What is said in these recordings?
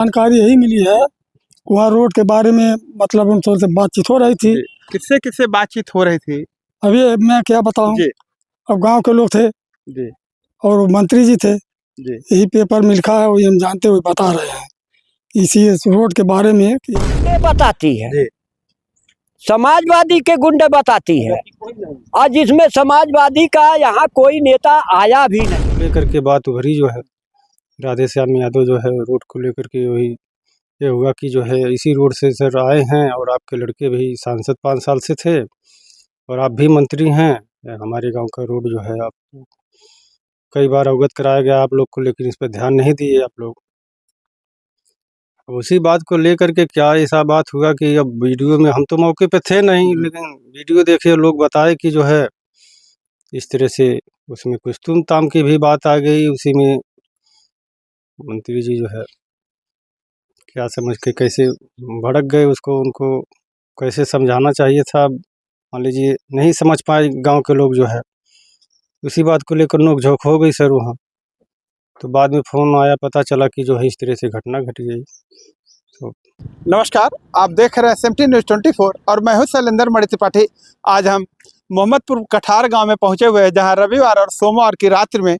जानकारी यही मिली है, वहाँ रोड के बारे में मतलब उनसे से बातचीत हो रही थी। किससे किससे बातचीत हो रही थी? अभी मैं क्या बताऊं, जी अब गांव के लोग थे जी और मंत्री जी थे, जी यही पेपर में लिखा है, वही हम जानते हुए बता रहे हैं इसी रोड के बारे में कि गुंडे बताती है, जी समाजवादी के गुंडे बताती है। और जिसमें समाजवादी का यहाँ कोई नेता आया भी नहीं। लेकर के बात उभरी जो है राधे श्याम यादव जो है रोड को लेकर के वही ये हुआ कि जो है इसी रोड से सर आए हैं और आपके लड़के भी सांसद 5 साल से थे और आप भी मंत्री हैं। हमारे गांव का रोड जो है आप कई बार अवगत कराया गया आप लोग को, लेकिन इस पर ध्यान नहीं दिए आप लोग। अब उसी बात को लेकर के क्या ऐसा बात हुआ कि अब वीडियो में हम तो मौके पे थे नहीं, लेकिन वीडियो देखे लोग बताए कि जो है इस तरह से उसमें कुछ तुम ताम की भी बात आ गई। उसी में मंत्री जी जो है क्या समझ के कैसे भड़क गए, उसको उनको कैसे समझाना चाहिए था, मान लीजिए नहीं समझ पाए गांव के लोग जो है। उसी बात को लेकर नोक झोंक हो गई सर वहाँ। तो बाद में फ़ोन आया, पता चला कि जो है इस तरह से घटना घट गई। तो नमस्कार, आप देख रहे हैं SMT न्यूज़ 24 और मैं हूं शैलेंद्र मणि त्रिपाठी। आज हम मोहम्मदपुर कठार गांव में पहुंचे हुए हैं, जहां रविवार और सोमवार की रात्रि में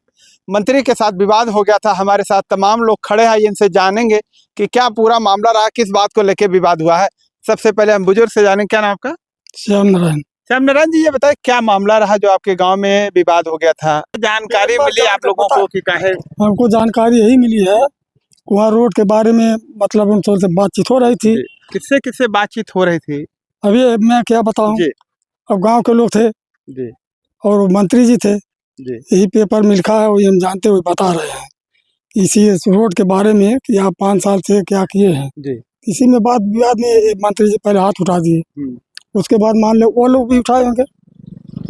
मंत्री के साथ विवाद हो गया था। हमारे साथ तमाम लोग खड़े हैं, इनसे जानेंगे कि क्या पूरा मामला रहा, किस बात को लेकर विवाद हुआ है। सबसे पहले हम बुजुर्ग से जानेंगे, क्या नाम आपका? श्याम नारायण। श्याम नारायण जी, ये बताए क्या मामला रहा जो आपके गांव में विवाद हो गया था? जानकारी मिली आप लोगों को कि काहे? हमको जानकारी यही मिली है, वहाँ रोड के बारे में मतलब उनसे से बातचीत हो रही थी। किससे किससे बातचीत हो रही थी? अभी मैं क्या बताऊं, जी अब गांव के लोग थे जी और मंत्री जी थे, जी यही पेपर में लिखा है, वही हम जानते हुए बता रहे हैं इसी रोड के बारे में कि आप 5 साल से क्या किए हैं। जी इसी में बात विवाद में एक मंत्री जी पहले हाथ उठा दिए, उसके बाद मान लो वो लोग भी उठाए होंगे,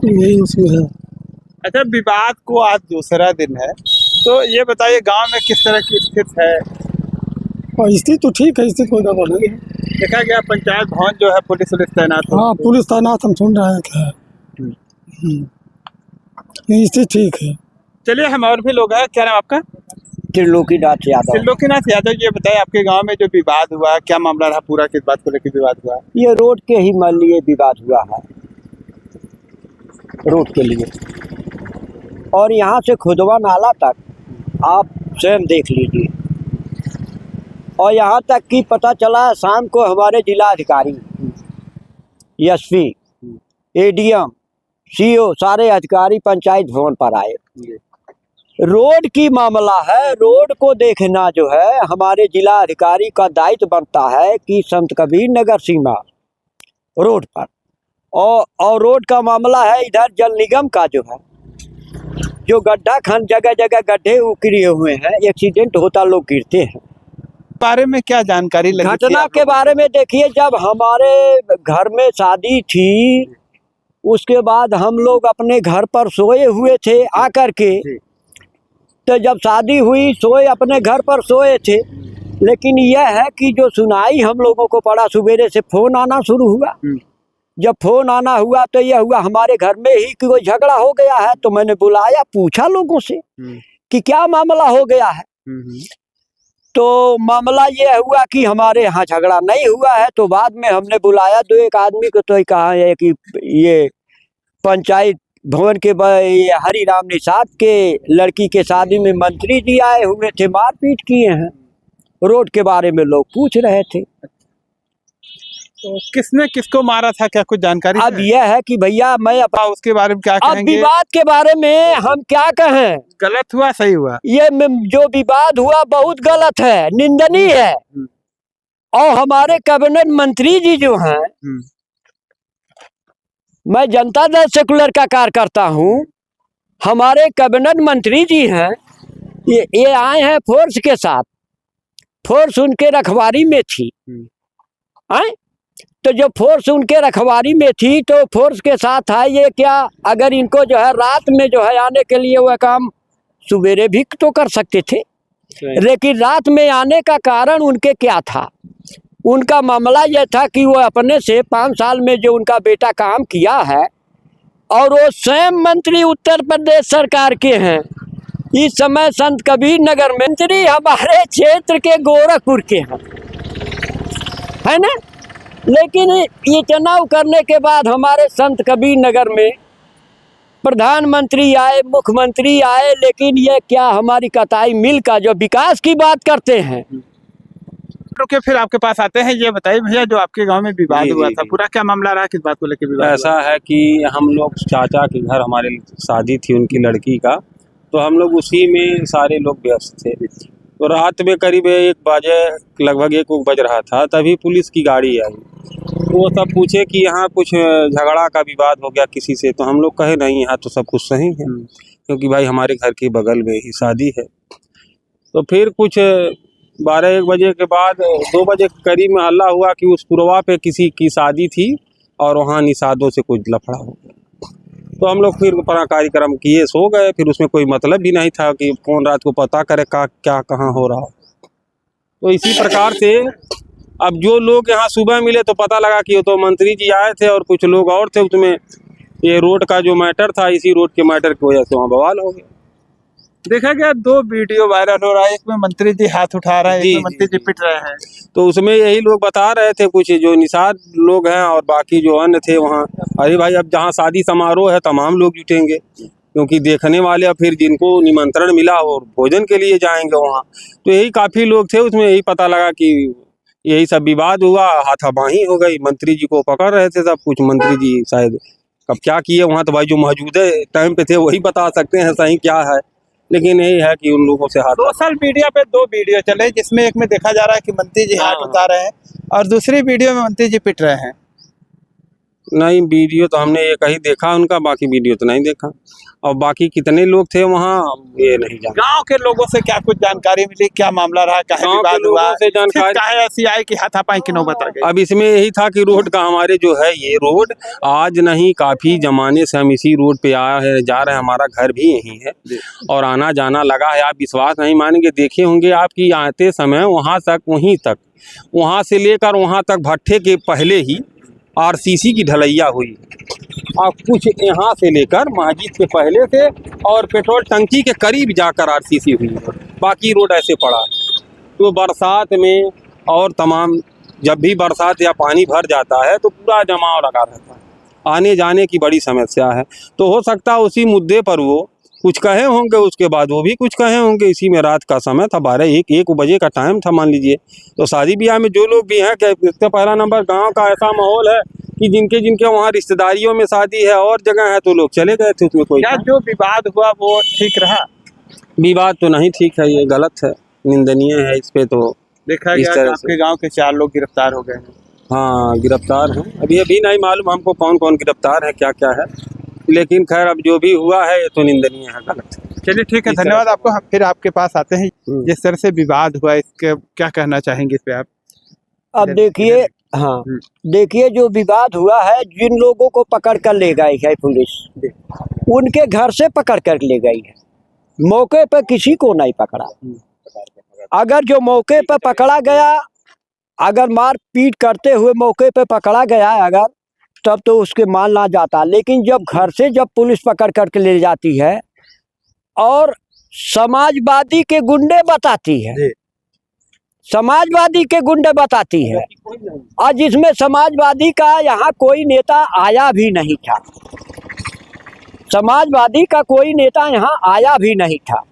यही उसमें है। अच्छा, विवाद को आज दूसरा दिन है, तो ये बताइए गांव में किस तरह की स्थिति है? और स्थिति तो ठीक है, स्थिति कोई गड़बड़ नहीं है। देखा गया पंचायत भवन जो है पुलिस तैनात है। हाँ, पुलिस तैनात हम सुन रहे हैं क्या है। नहीं, स्थिति ठीक है। चलिए, हम और भी लोग हैं। क्या नाम आपका? त्रिलोकीनाथ यादव। त्रिलोकीनाथ यादव जी, ये बताइए आपके गांव में जो विवाद हुआ, क्या मामला रहा पूरा, किस बात को लेकर विवाद हुआ? ये रोड के ही मान लिए विवाद हुआ है, रोड के लिए। और यहाँ से खुदवा नाला तक आप स्वयं देख लीजिए। और यहाँ तक कि पता चला शाम को हमारे जिला अधिकारी, SP, ADM, CO सारे अधिकारी पंचायत भवन पर आए। रोड की मामला है, रोड को देखना जो है हमारे जिला अधिकारी का दायित्व बनता है कि संत कबीर नगर सीमा रोड पर और रोड का मामला है इधर जल निगम का जो है, जो गड्ढा खन जगह जगह गड्ढे उकरे हुए हैं, एक्सीडेंट होता, लोग गिरते हैं। बारे में क्या जानकारी लगी? घटना के बारे में देखिए, जब हमारे घर में शादी थी, उसके बाद हम लोग अपने घर पर सोए हुए थे आकर के। तो जब शादी हुई, सोए अपने घर पर सोए थे, लेकिन यह है कि जो सुनाई हम लोगों को पड़ा, सवेरे से फोन आना शुरू हुआ। जब फोन आना हुआ तो यह हुआ हमारे घर में ही कि कोई झगड़ा हो गया है। तो मैंने बुलाया, पूछा लोगों से कि क्या मामला हो गया है। तो मामला ये हुआ कि हमारे यहाँ झगड़ा नहीं हुआ है। तो बाद में हमने बुलाया 2-1 आदमी को, तो कहा है कि ये पंचायत भवन के ये हरिराम निषाद के लड़की के शादी में मंत्री जी आए हुए थे, मारपीट किए हैं। रोड के बारे में लोग पूछ रहे थे। तो किसने किसको मारा था, क्या कुछ जानकारी? अब यह है कि भैया मैं उसके बारे में क्या अब कहेंगे? विवाद के बारे में हम क्या कहें, गलत हुआ सही हुआ? ये जो विवाद हुआ बहुत गलत है, निंदनीय है। और हमारे कैबिनेट मंत्री जी जो हैं, मैं जनता दल सेकुलर का कार्य करता हूँ, हमारे कैबिनेट मंत्री जी हैं, ये आए हैं फोर्स के साथ। फोर्स उनके रखवारी में थी। आए तो जो फोर्स उनके रखवारी में थी, तो फोर्स के साथ है ये क्या, अगर इनको जो है रात में जो है आने के लिए वह काम सवेरे भी तो कर सकते थे, लेकिन रात में आने का कारण उनके क्या था? उनका मामला यह था कि वो अपने से 5 साल में जो उनका बेटा काम किया है, और वो स्वयं मंत्री उत्तर प्रदेश सरकार के हैं, इस समय संत कबीर नगर में मंत्री हमारे क्षेत्र के गोरखपुर के हैं, है ना। लेकिन ये चुनाव करने के बाद हमारे संत कबीर नगर में प्रधानमंत्री आए, मुख्यमंत्री आए, लेकिन ये क्या हमारी कताई मिल का जो विकास की बात करते हैं। रुके फिर आपके पास आते हैं। ये बताइए भैया, जो आपके गांव में विवाद जी, हुआ जी, था, जी। पूरा क्या मामला रहा, किस बात को लेकर विवाद ऐसा है कि हम लोग चाचा के घर हमारे शादी थी उनकी लड़की का, तो हम लोग उसी में सारे लोग व्यस्त थे। तो रात में करीब 1 बजे, लगभग 1 बज रहा था, तभी पुलिस की गाड़ी आई। तो वो सब पूछे कि यहाँ कुछ झगड़ा का विवाद हो गया किसी से। तो हम लोग कहे नहीं, यहाँ तो सब कुछ सही है, क्योंकि भाई हमारे घर के बगल में ही शादी है। तो फिर कुछ 12-1 बजे के बाद 2 बजे करीब में हल्ला हुआ कि उस पुरवा पे किसी की शादी थी और वहाँ निषादों से कुछ लफड़ा हो गया। तो हम लोग फिर अपना कार्यक्रम किए, सो गए। फिर उसमें कोई मतलब भी नहीं था कि कौन रात को पता करे क्या कहाँ हो रहा। तो इसी प्रकार से अब जो लोग यहाँ सुबह मिले तो पता लगा कि वो तो मंत्री जी आए थे और कुछ लोग और थे। उसमें ये रोड का जो मैटर था, इसी रोड के मैटर की वजह से वहाँ बवाल हो गया। देखा गया 2 वीडियो वायरल हो रहा है, एक में मंत्री जी हाथ उठा रहे हैं, एक में जी, मंत्री जी पिट रहे हैं। तो उसमें यही लोग बता रहे थे, कुछ जो निषाद लोग हैं और बाकी जो अन्य थे वहाँ। अरे भाई, अब जहाँ शादी समारोह है तमाम लोग जुटेंगे, क्योंकि देखने वाले अब फिर जिनको निमंत्रण मिला और भोजन के लिए जाएंगे वहाँ। तो यही काफ़ी लोग थे। उसमें यही पता लगा कि यही सब विवाद हुआ, हाथापाई हो गई। मंत्री जी को पकड़ रहे थे सब कुछ। मंत्री जी शायद अब क्या किए वहाँ, तो भाई जो मौजूदा टाइम पे थे वही बता सकते हैं सही क्या है। लेकिन यही है कि उन लोगों से हाथ। सोशल मीडिया पे 2 वीडियो चले, जिसमें एक में देखा जा रहा है कि मंत्री जी हाथ उठा रहे हैं और दूसरी वीडियो में मंत्री जी पिट रहे हैं। नहीं, वीडियो तो हमने एक ही देखा उनका, बाकी वीडियो तो नहीं देखा। और बाकी कितने लोग थे वहाँ ये नहीं जाना। गांव के लोगों से क्या कुछ जानकारी मिली, क्या मामला रहा, कहे गांव के विवाद लोगों हुआ, से जानकारी- काहे ऐसी आई कि हाथापाई की नौबत आ गई। अब इसमें यही था कि रोड का हमारे जो है, ये रोड आज नहीं काफ़ी ज़माने से हम इसी रोड पे आया है जा रहे हैं। हमारा घर भी यहीं है और आना जाना लगा है। आप विश्वास नहीं मानेंगे, देखे होंगे आपकी आते समय वहाँ तक, वहीं तक, वहाँ से लेकर वहाँ तक भट्ठे के पहले ही आरसीसी की ढलैया हुई। और कुछ यहाँ से लेकर मस्जिद के पहले से और पेट्रोल टंकी के करीब जाकर आरसीसी हुई है। बाकी रोड ऐसे पड़ा है। तो बरसात में और तमाम, जब भी बरसात या पानी भर जाता है तो पूरा जमाव लगा रहता है, आने जाने की बड़ी समस्या है। तो हो सकता है उसी मुद्दे पर वो कुछ कहे होंगे, उसके बाद वो भी कुछ कहे होंगे। इसी में रात का समय था, 12-1 बजे का टाइम था मान लीजिए। तो शादी ब्याह में जो लोग भी हैं, क्या इसका पहला नंबर गांव का ऐसा माहौल है कि जिनके जिनके वहाँ रिश्तेदारियों में शादी है और जगह है, तो लोग चले गए थे। उसमें कोई क्या जो विवाद हुआ वो ठीक रहा? विवाद तो नहीं ठीक है, ये गलत है, निंदनीय है। इस पे तो देखा इस गया तरह कि आपके गांव के 4 लोग गिरफ्तार हो गए हैं। हाँ, गिरफ्तार हैं। अभी नहीं मालूम हमको कौन कौन गिरफ्तार है, क्या क्या है। लेकिन खैर, अब जो भी हुआ है ये तो निंदनीय है, गलत है। चलिए ठीक है, इस तरह धन्यवाद से। आपको। हम फिर आपके पास आते हैं। जिस तरह से विवाद हुआ, इसके क्या कहना चाहेंगे इस पे आप? अब देखिए, हाँ, देखिए जो विवाद हुआ है, जिन लोगों को पकड़ कर ले गई है पुलिस, उनके घर से पकड़ कर ले गई है, मौके पर किसी को नहीं पकड़ा। अगर जो मौके पर पकड़ा गया, अगर मार पीट करते हुए मौके पर पकड़ा गया अगर, तब तो उसके मानना जाता। लेकिन जब घर से जब पुलिस पकड़ करके ले जाती है और समाजवादी के गुंडे बताती है, समाजवादी के गुंडे बताती है, और जिसमें समाजवादी का यहाँ कोई नेता आया भी नहीं था, समाजवादी का कोई नेता यहाँ आया भी नहीं था।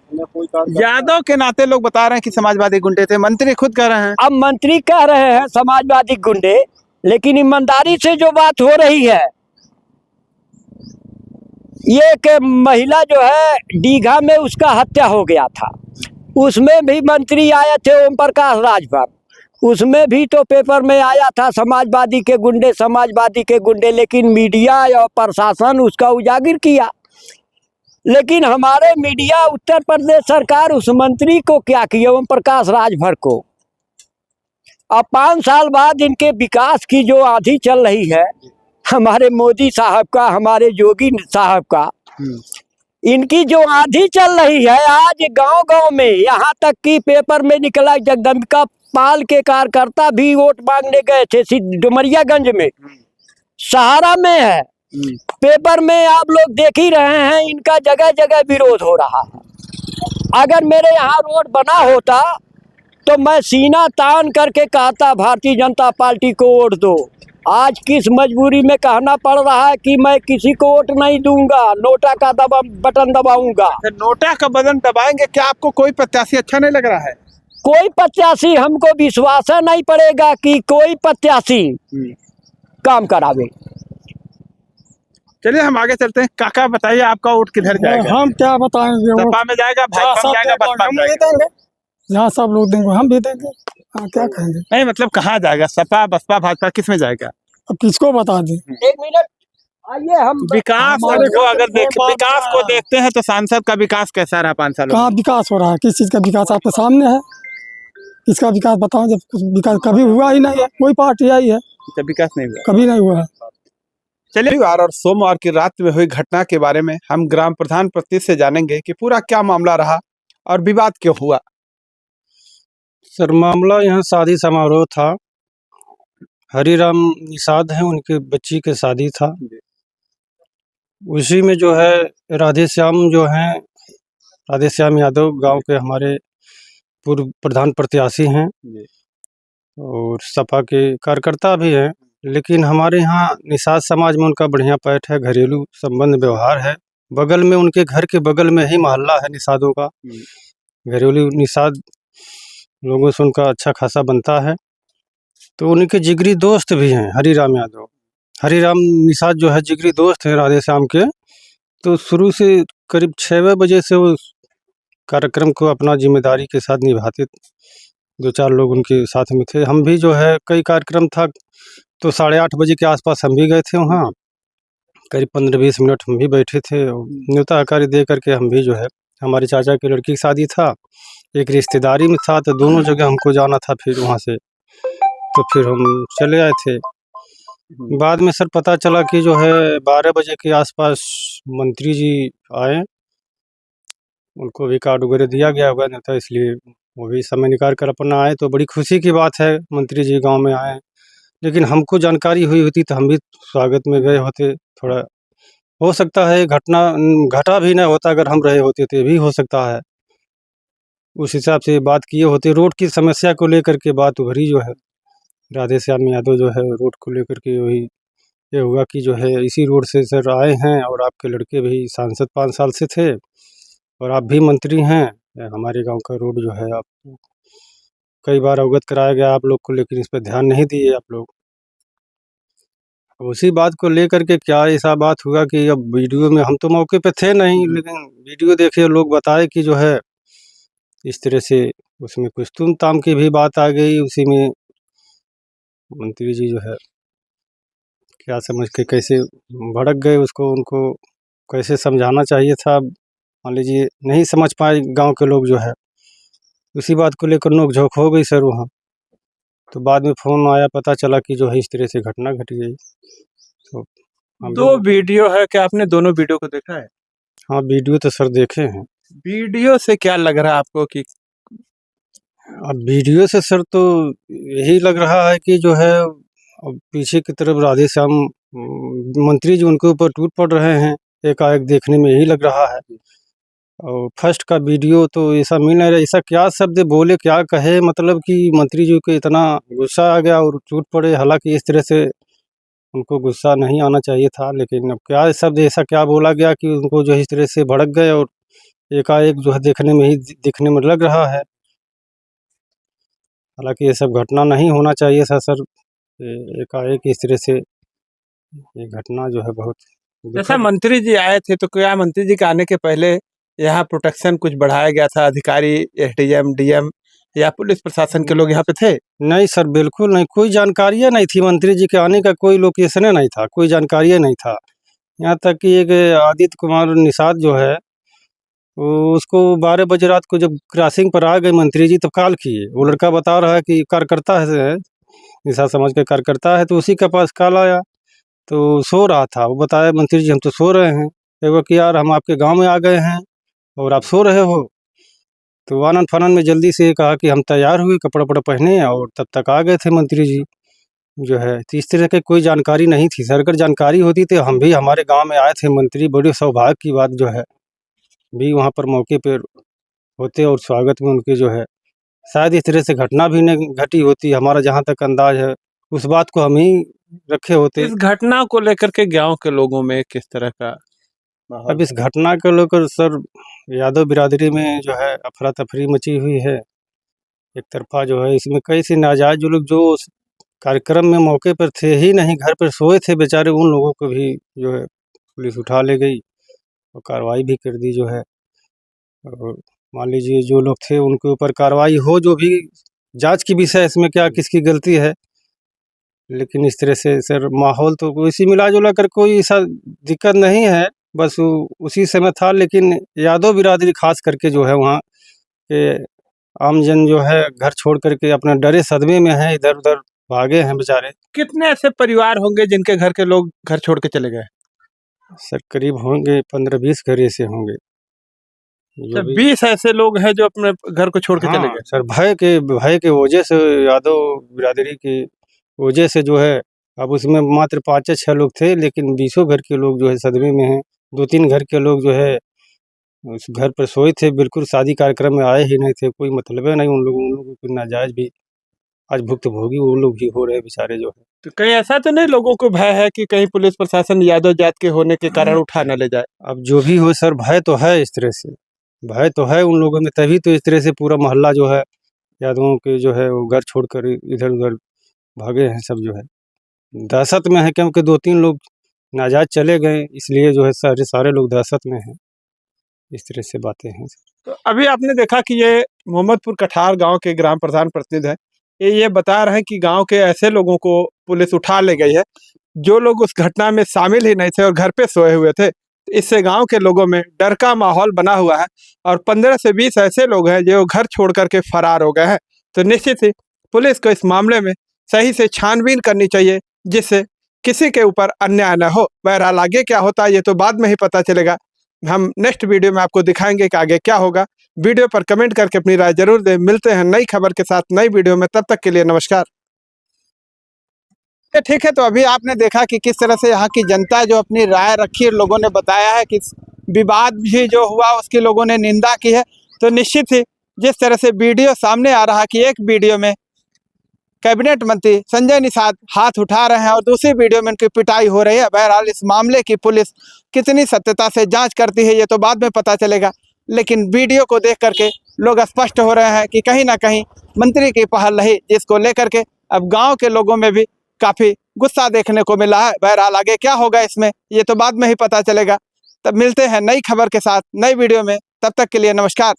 यादव के नाते लोग बता रहे हैं कि समाजवादी गुंडे थे, मंत्री खुद कह रहे हैं। अब मंत्री कह रहे हैं समाजवादी गुंडे, लेकिन ईमानदारी से जो बात हो रही है, ये कि महिला जो है दीघा में उसका हत्या हो गया था, उसमें भी मंत्री आए थे ओम प्रकाश राजभर, उसमें भी तो पेपर में आया था समाजवादी के गुंडे, समाजवादी के गुंडे। लेकिन मीडिया और प्रशासन उसका उजागर किया। लेकिन हमारे मीडिया, उत्तर प्रदेश सरकार उस मंत्री को क्या किया, ओम प्रकाश राजभर को। अब 5 साल बाद इनके विकास की जो आंधी चल रही है, हमारे मोदी साहब का, हमारे योगी साहब का, इनकी जो आंधी चल रही है, आज गांव गांव में, यहाँ तक कि पेपर में निकला, जगदम्बिका पाल के कार्यकर्ता भी वोट मांगने गए थे डुमरियागंज में, सहारा में है, पेपर में आप लोग देख ही रहे हैं, इनका जगह जगह विरोध हो रहा है। अगर मेरे यहाँ रोड बना होता तो मैं सीना तान करके कहता भारतीय जनता पार्टी को वोट दो। आज किस मजबूरी में कहना पड़ रहा है कि मैं किसी को वोट नहीं दूंगा, नोटा का बटन दबाऊंगा। तो नोटा का बटन दबाएंगे, क्या आपको कोई प्रत्याशी अच्छा नहीं लग रहा है? कोई प्रत्याशी हमको विश्वास नहीं पड़ेगा कि कोई प्रत्याशी काम करावे। चलिए हम आगे चलते हैं। काका बताइए, आपका वोट किधर जाएगा? हम क्या बताएंगे, वो सपा में जाएगा, भाजपा में जाएगा, बसपा में हम भी जाएगा? देंगे, जहाँ सब लोग देंगे हम भी देंगे। हाँ, क्या कहेंगे, नहीं मतलब कहाँ जाएगा? सपा, बसपा, भाजपा, किस में जाएगा? अब किसको बता दें। एक मिनट आइए, हम विकास हमारे को गांव अगर में बहुत विकास को देखते हैं तो सांसद का विकास कैसा रहा 5 सालों में? कहाँ विकास हो रहा है, किस चीज़ का विकास आपके सामने है। किसका विकास बताओ, जब कुछ विकास कभी हुआ ही नहीं है। कोई पार्टी आई है, जब विकास नहीं हुआ। कभी नहीं हुआ है। चलिए, रविवार और सोमवार की रात में हुई घटना के बारे में हम ग्राम प्रधान प्रतिनिधि से जानेंगे कि पूरा क्या मामला रहा और विवाद क्यों हुआ। सर मामला यहाँ शादी समारोह था। हरिराम निषाद हैं, उनके बच्ची के शादी था। उसी में जो है राधेश्याम जो हैं, राधेश्याम यादव गांव के हमारे पूर्व प्रधान प्रत्याशी हैं और सपा के कार्यकर्ता भी हैं। लेकिन हमारे यहाँ निषाद समाज में उनका बढ़िया पैठ है, घरेलू संबंध व्यवहार है। बगल में उनके घर के बगल में ही मोहल्ला है निषादों का। घरेलू निषाद लोगों से उनका अच्छा खासा बनता है। तो उनके जिगरी दोस्त भी हैं हरिराम यादव। हरिराम निषाद जो है जिगरी दोस्त हैं राधेश्याम के। तो शुरू से करीब 6 बजे से वो कार्यक्रम को अपना जिम्मेदारी के साथ निभाते। 2-4 लोग उनके साथ में थे। हम भी जो है कई कार्यक्रम था तो 8:30 बजे के आसपास हम भी गए थे वहाँ। करीब 15-20 मिनट हम भी बैठे थे। न्योता हकारी दे करके हम भी जो है, हमारे चाचा की लड़की की शादी था, एक रिश्तेदारी में था, तो दोनों जगह हमको जाना था। फिर वहाँ से तो फिर हम चले आए थे। बाद में सर पता चला कि जो है 12 बजे के आसपास मंत्री जी आए, उनको भी कार्ड वगैरह दिया गया होगा नहीं, तो इसलिए वो भी समय निकाल कर अपना आए। तो बड़ी खुशी की बात है, मंत्री जी गांव में आए। लेकिन हमको जानकारी हुई होती तो हम भी स्वागत में गए होते। थोड़ा हो सकता है घटना घटा भी नहीं होता, अगर हम रहे होते तो भी हो सकता है। उस हिसाब से बात किए होते। रोड की समस्या को लेकर के बात उभरी जो है, राधेश्याम यादव जो है रोड को लेकर के वही ये हुआ कि जो है इसी रोड से सर आए हैं और आपके लड़के भी सांसद 5 साल से थे और आप भी मंत्री हैं। हमारे गांव का रोड जो है आप कई बार अवगत कराया गया आप लोग को, लेकिन इस पर ध्यान नहीं दिए आप लोग। उसी बात को लेकर के क्या ऐसा बात हुआ कि अब वीडियो में हम तो मौके पे थे नहीं, लेकिन वीडियो देखे लोग बताए कि जो है इस तरह से उसमें कुछ तुम ताम की भी बात आ गई। उसी में मंत्री जी जो है क्या समझ के कैसे भड़क गए, उसको उनको कैसे समझाना चाहिए था, मान लीजिए नहीं समझ पाए गांव के लोग जो है। उसी बात को लेकर नोक-झोंक हो गई सर वहाँ। तो बाद में फ़ोन आया, पता चला कि जो है इस तरह से घटना घट गई। तो हम 2 वीडियो है, क्या आपने दोनों वीडियो को देखा है? हाँ, वीडियो तो सर देखे हैं। वीडियो से क्या लग रहा है आपको कि अब वीडियो से सर तो यही लग रहा है कि जो है अब पीछे की तरफ राधेश्याम मंत्री जी उनके ऊपर टूट पड़ रहे हैं, एकाएक देखने में यही लग रहा है। और फर्स्ट का वीडियो तो ऐसा मिल नहीं रहा, ऐसा क्या शब्द बोले क्या कहे, मतलब कि मंत्री जी को इतना गुस्सा आ गया और टूट पड़े। हालांकि इस तरह से उनको गुस्सा नहीं आना चाहिए था, लेकिन अब क्या शब्द ऐसा क्या बोला गया कि उनको जो है इस तरह से भड़क गए और एकाएक जो है दिखने में लग रहा है। हालांकि ये सब घटना नहीं होना चाहिए था सर। एकाएक इस तरह से ये घटना जो है बहुत जैसा मंत्री जी आए थे, तो क्या मंत्री जी के आने के पहले यहाँ प्रोटेक्शन कुछ बढ़ाया गया था? अधिकारी एसडीएम, डीएम या पुलिस प्रशासन के लोग यहाँ पे थे? नहीं सर, बिल्कुल नहीं, कोई जानकारी नहीं थी। मंत्री जी के आने का कोई लोकेशन नहीं था, कोई जानकारी नहीं था। यहाँ तक कि एक आदित्य कुमार निषाद जो है वो उसको 12 बजे रात को जब क्रॉसिंग पर आ गए मंत्री जी तो कॉल किए। वो लड़का बता रहा है कि कार्यकर्ता है, निषाद समाज का कार्यकर्ता है, तो उसी के पास कॉल आया तो सो रहा था। वो बताया मंत्री जी हम तो सो रहे हैं। एगो कि यार हम आपके गाँव में आ गए हैं और आप सो रहे हो। तो आनन फानन में जल्दी से कहा कि हम तैयार हुए, कपड़ा वपड़ा पहने और तब तक आ गए थे मंत्री जी जो है। तो इस तरह की कोई जानकारी नहीं थी सर। अगर जानकारी होती तो हम भी हमारे गांव में आए थे मंत्री, बड़ी सौभाग्य की बात जो है भी वहां पर मौके पर होते और स्वागत में उनके जो है शायद इस तरह से घटना भी नहीं घटी होती, हमारा जहाँ तक अंदाज है उस बात को हम ही रखे होते। इस घटना को लेकर के गांव के लोगों में किस तरह का माहौल? अब इस घटना को लेकर सर यादव बिरादरी में जो है अफरा तफरी मची हुई है एक तरफा जो है। इसमें कई से नाजायज जो लोग जो उस कार्यक्रम में मौके पर थे ही नहीं, घर पर सोए थे बेचारे, उन लोगों को भी जो है पुलिस उठा ले गई और कार्रवाई भी कर दी जो है। और मान लीजिए जो लोग थे उनके ऊपर कार्रवाई हो, जो भी जांच की विषय इसमें क्या किसकी गलती है। लेकिन इस तरह से सर माहौल तो इसी मिला जुला कर कोई ऐसा दिक्कत नहीं है, बस उसी समय था। लेकिन यादव बिरादरी खास करके जो है वहाँ के आमजन जो है घर छोड़ करके अपना डरे सदमे में है, इधर उधर भागे हैं बेचारे। कितने ऐसे परिवार होंगे जिनके घर के लोग घर छोड़ के चले गए? सर करीब होंगे 15-20 घर ऐसे होंगे जो भी। 20 ऐसे लोग हैं जो अपने घर को छोड़ के चले हाँ गए। सर, भय के वजह से, यादव बिरादरी की वजह से जो है, अब उसमें मात्र 5-6 लोग थे, लेकिन 20 घर के लोग जो है सदमे में हैं। 2-3 घर के लोग जो है उस घर पर सोए थे, बिल्कुल शादी कार्यक्रम में आए ही नहीं थे, कोई मतलब है नहीं उन लोगों को नाजायज भी आज भुक्तभोगी वो लोग भी हो रहे बेचारे जो है। तो कहीं ऐसा तो नहीं लोगों को भय है कि कहीं पुलिस प्रशासन यादव जात के होने के कारण उठा न ले जाए? अब जो भी हो सर, भय तो है, इस तरह से भय तो है उन लोगों में, तभी तो इस तरह से पूरा मोहल्ला जो है यादवों के जो है वो घर छोड़कर इधर उधर भागे हैं सब जो है। दहशत में है क्योंकि 2-3 लोग नाजायज चले गए, इसलिए जो है सारे लोग दहशत में हैं। इस तरह से बातें हैं। तो अभी आपने देखा कि ये मोहम्मदपुर कठार गांव के ग्राम प्रधान प्रतिनिधि हैं, ये बता रहे हैं कि गांव के ऐसे लोगों को पुलिस उठा ले गई है जो लोग उस घटना में शामिल ही नहीं थे और घर पे सोए हुए थे। इससे गांव के लोगों में डर का माहौल बना हुआ है और 15 से 20 ऐसे लोग हैं जो घर छोड़ करके फरार हो गए हैं। तो निश्चित ही पुलिस को इस मामले में सही से छानबीन करनी चाहिए, जिससे किसी के ऊपर अन्याय न हो। बहरहाल आगे क्या होता है ये तो बाद में ही पता चलेगा। हम नेक्स्ट वीडियो में आपको दिखाएंगे कि आगे क्या होगा। वीडियो पर कमेंट करके अपनी राय जरूर दें। मिलते हैं नई खबर के साथ नई वीडियो में, तब तक के लिए नमस्कार। ठीक है, तो अभी आपने देखा कि किस तरह से यहाँ की जनता जो अपनी राय रखी, लोगों ने बताया है कि विवाद भी जो हुआ उसकी लोगों ने निंदा की है। तो निश्चित ही जिस तरह से वीडियो सामने आ रहा कि एक वीडियो में कैबिनेट मंत्री संजय निषाद हाथ उठा रहे हैं और दूसरी वीडियो में उनकी पिटाई हो रही है। बहरहाल इस मामले की पुलिस कितनी सत्यता से जांच करती है ये तो बाद में पता चलेगा, लेकिन वीडियो को देख करके लोग स्पष्ट हो रहे हैं कि कहीं ना कहीं मंत्री की पहल रही, जिसको लेकर के अब गांव के लोगों में भी काफ़ी गुस्सा देखने को मिला है। बहरहाल आगे क्या होगा इसमें ये तो बाद में ही पता चलेगा। तब मिलते हैं नई खबर के साथ नई वीडियो में, तब तक के लिए नमस्कार।